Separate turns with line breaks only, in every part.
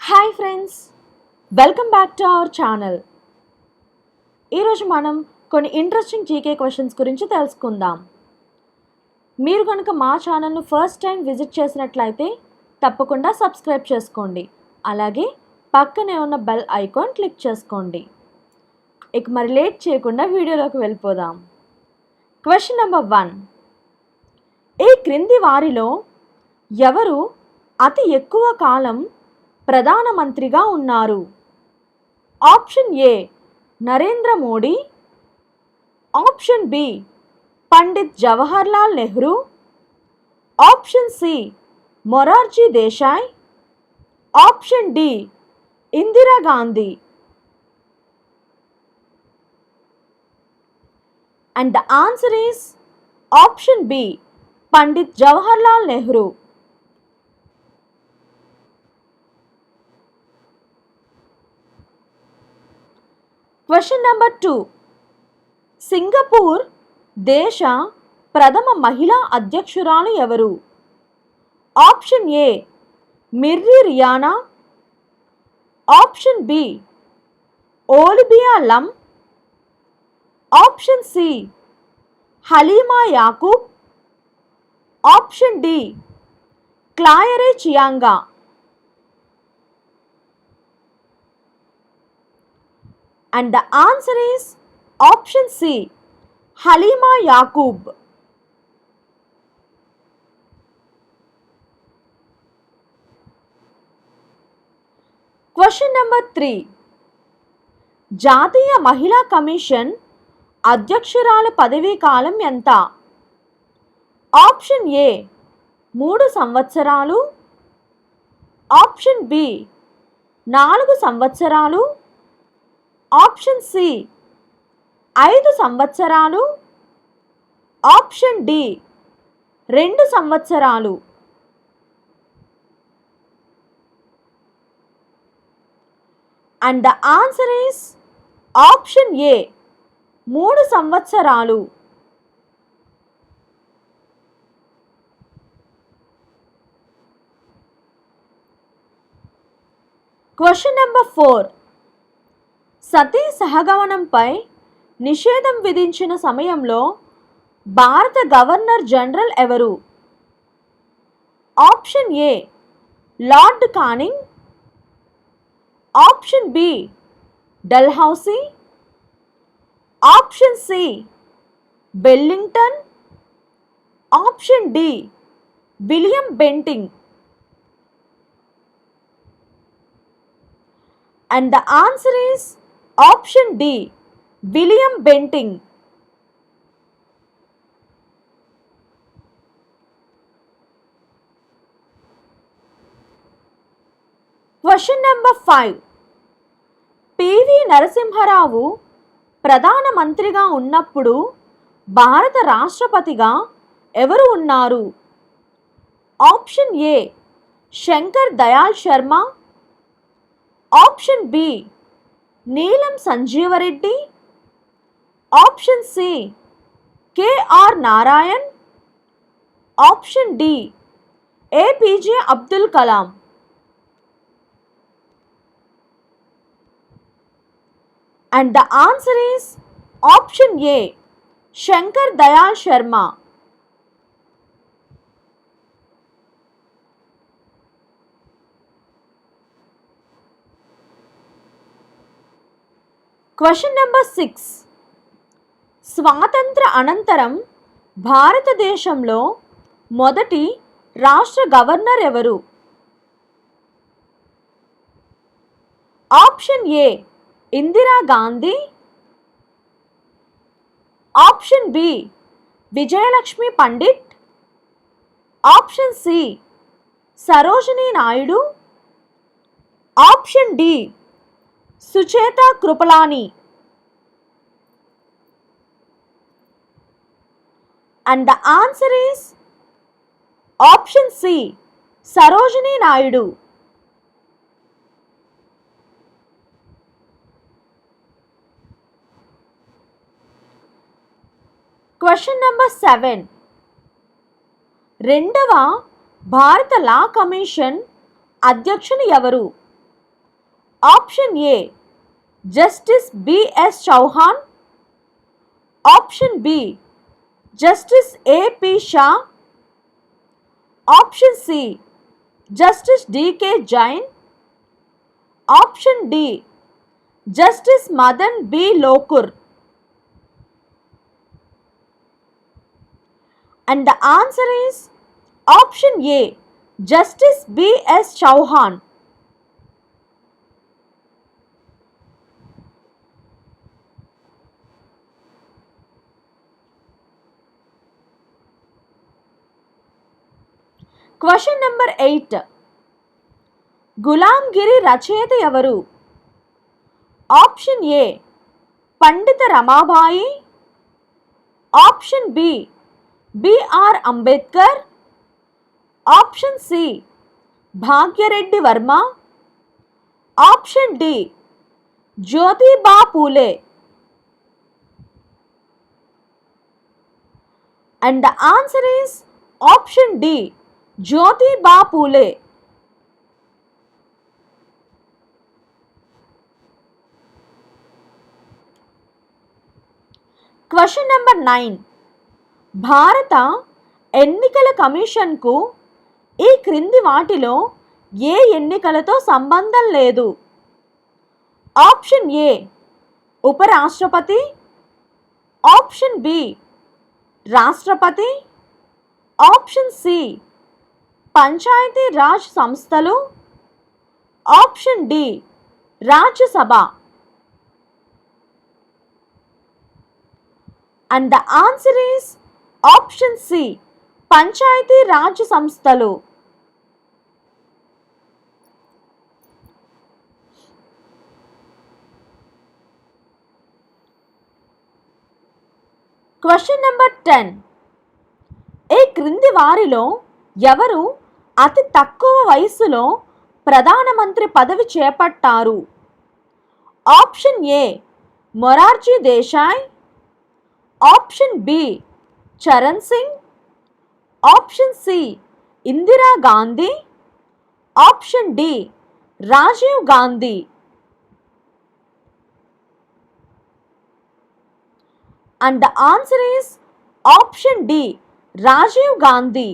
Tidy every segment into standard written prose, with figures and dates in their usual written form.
Hi friends, welcome back to our channel. ఈరోజు మనం కొన్ని ఇంట్రెస్టింగ్ జీకే క్వశ్చన్స్ గురించి తెలుసుకుందాం. మీరు కనుక మా ఛానల్ను ఫస్ట్ టైం విజిట్ చేసినట్లయితే తప్పకుండా సబ్స్క్రైబ్ చేసుకోండి. అలాగే పక్కనే ఉన్న బెల్ ఐకాన్ క్లిక్ చేసుకోండి. ఇక మరి లేట్ చేయకుండా వీడియోలోకి వెళ్ళిపోదాం. Question number 1. ఈ క్రింది వారిలో ఎవరు అతి ఎక్కువ కాలం ప్రధానమంత్రిగా ఉన్నారు? Option A Narendra Modi, option B Pandit Jawaharlal Nehru, option C Morarji Desai, option D Indira Gandhi. And the answer is option B, Pandit Jawaharlal Nehru. Question number 2. Singapore దేశ ప్రథమ మహిళా అధ్యక్షురాలు ఎవరు? ఆప్షన్ ఏ మిర్రి రియానా, option B Olivia Lum, option C Halimah Yacob, option D Claire Chiang. And the answer is option C, Halima Yaqub. Question number 3. జాతీయ మహిళా commission అధ్యక్షురాలు పదవీ కాలం ఎంత? ఆప్షన్ ఏ 3 సంవత్సరాలు, ఆప్షన్ బి 4 సంవత్సరాలు, ఆప్షన్ సి 5 సంవత్సరాలు, ఆప్షన్ డి 2 సంవత్సరాలు. And the answer is option A, 3 సంవత్సరాలు. Question number 4. సతీ సహగమనంపై నిషేధం విధించిన సమయంలో భారత గవర్నర్ జనరల్ ఎవరు? Option A lord Canning, option B Dalhousie, option C Wellington, option D William Bentinck. And the answer is option D, William Benting. Question number 5. P V Narasimha Rao ప్రధానమంత్రిగా ఉన్నప్పుడు భారత రాష్ట్రపతిగా ఎవరు ఉన్నారు? Option A Shankar Dayal Sharma, option B Neelam Sanjiva Reddy, option C K R Narayan, option D A P J Abdul Kalam. And the answer is option A, Shankar Dayal Sharma. Question number 6. స్వాతంత్ర అనంతరం భారతదేశంలో మొదటి రాష్ట్ర గవర్నర్ ఎవరు? Option A Indira Gandhi, option B Vijayalakshmi Pandit, option C Sarojini Naidu, option D Sucheta Kripalani. And the answer is option C, Sarojini Naidu. Question number 7. రెండవ భారత లా commission అధ్యక్షులు ఎవరు? Option A justice B S Chauhan, option B justice A P Shah, option C justice D K Jain, option D justice Madan B Lokur. And the answer is option A, Justice B.S. Chauhan. Question number 8. Gulamgiri రచయిత ఎవరు? Option A Pandita Ramabai, option B B R Ambedkar, option C Bhagyareddy Varma, option D Jyotiba Phule. And the answer is option D, Jyotiba Phule. Question number 9. భారత ఎన్నికల కమిషన్కు ఈ క్రింది వాటిలో ఏ ఎన్నికలతో సంబంధం లేదు? ఆప్షన్ ఏ ఉపరాష్ట్రపతి, ఆప్షన్ బి రాష్ట్రపతి, ఆప్షన్ సి పంచాయతీ రాజ్ సంస్థలు, option D Rajya Sabha. And the answer is option C panchayati raj సంస్థలు. Question number 10. ఈ క్రింది వారిలో ఎవరు అతి తక్కువ వయసులో ప్రధానమంత్రి పదవి చేపట్టారు? Option A Morarji Desai, option B Charan Singh, option C Indira Gandhi, option D Rajiv Gandhi. And the answer is option D, Rajiv Gandhi.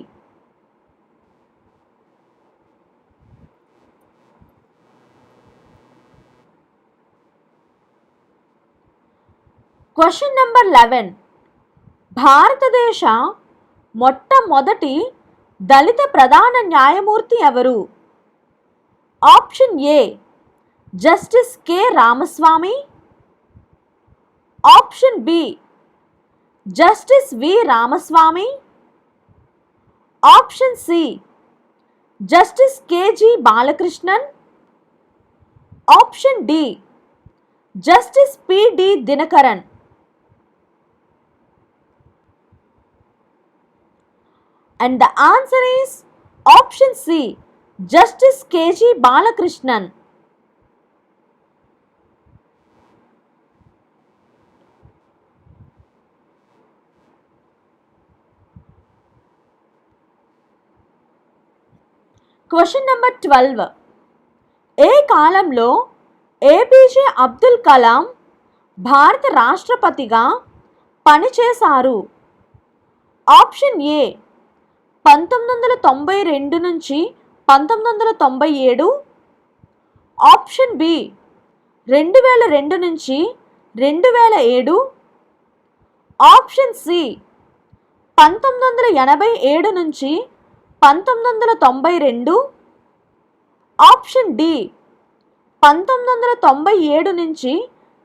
Question number 11. భారతదేశ మొట్టమొదటి దళిత ప్రధాన న్యాయమూర్తి ఎవరు? Option A justice K Ramaswamy, option B justice V Ramaswamy, option C justice K G Balakrishnan, option D justice P D Dinakaran. And the answer is option C, Justice KG Balakrishnan. Question number 12. ఏ కాలంలో APJ Abdul Kalam భారత రాష్ట్రపతిగా పనిచేశారు? ఆప్షన్ ఏ 1992 నుంచి 1997, ఆప్షన్ బి 2002 నుంచి 2007, option C 1987 నుంచి 1992, option D 1997 నుంచి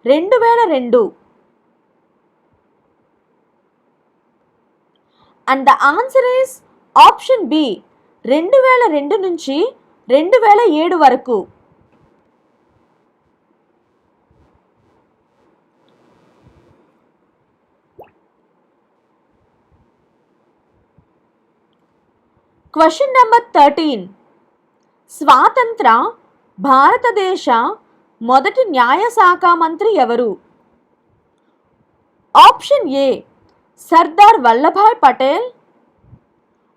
2002. And the answer is option B 2002 నుంచి 2007 వరకు. Question number 13. స్వాతంత్ర భారతదేశ మొదటి న్యాయశాఖ మంత్రి ఎవరు? Option A Sardar Vallabhbhai Patel,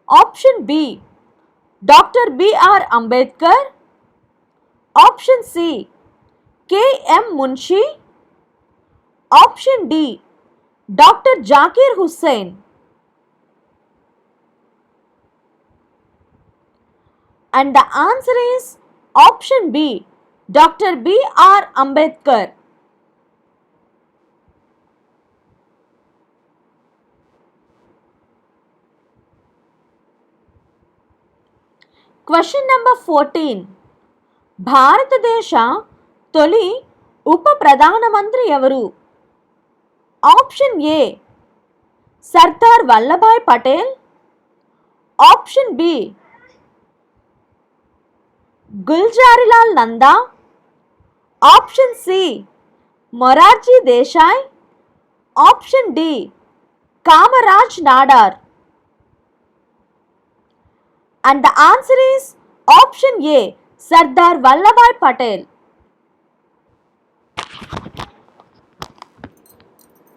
option B doctor B R Ambedkar, option C K.M. Munshi. Option D. Dr. Zakir Hussain. And the answer is option B. Dr. B.R. Ambedkar. Question number 14. భారతదేశ తొలి ఉప ప్రధానమంత్రి ఎవరు? Option A Sardar Vallabhbhai Patel. Option B Gulzarilal Nanda. Option C Morarji Desai. Option D Kamaraj Nadar. And the answer is option A, Sardar Vallabhai Patel.